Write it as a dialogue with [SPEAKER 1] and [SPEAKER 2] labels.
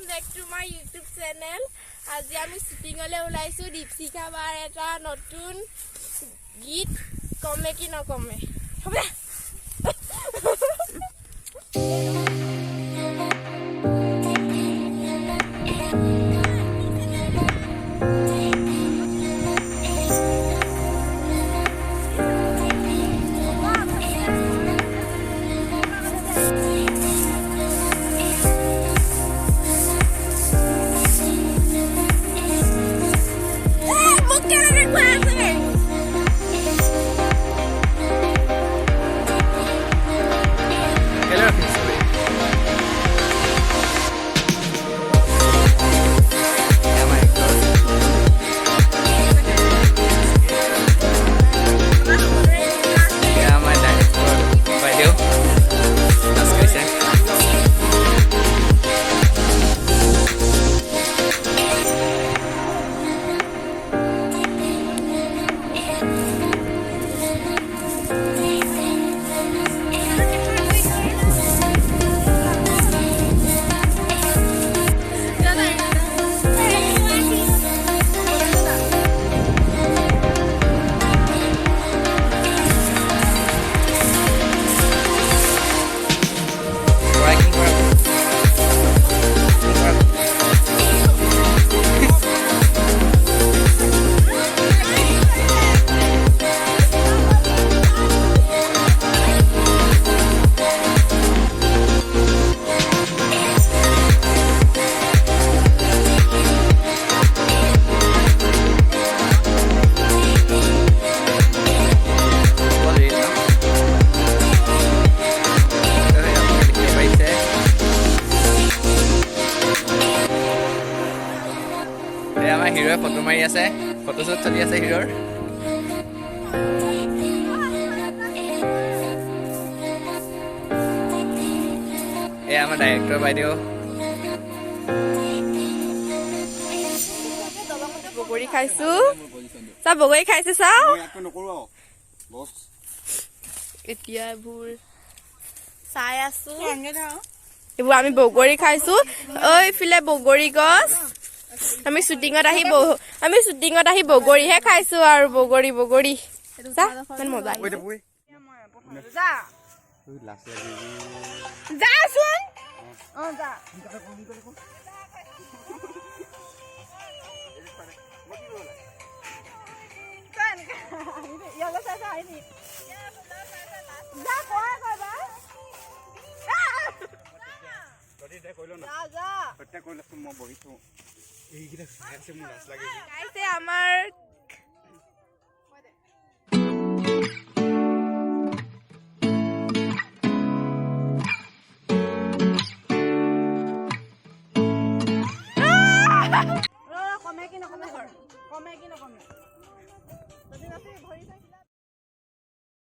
[SPEAKER 1] back to my YouTube channel. আজি আমি শুটিংলৈ ওলাইছো দীপশিখা বাৰ এটা নতুন গীত কমে কি নকমে হ'ব আমাৰ হিৰোৱে ফটো মাৰি আছে ফটোশ্বুট চলি আছে হিৰোৰ এয়া আমাৰ ডাইৰেক্টৰ বাইদেউ বগৰী খাইছো চব বগৰী খাইছে চাও এতিয়া এইবোৰ চাই আছো এইবোৰ আমি বগৰী খাইছো ঐফালে বগৰী গছ আমি শুটিংত আহি বগৰীহে খাইছো আৰু বগৰী যা ইমান মজা যাচোন আমাৰ কমে কি নকমে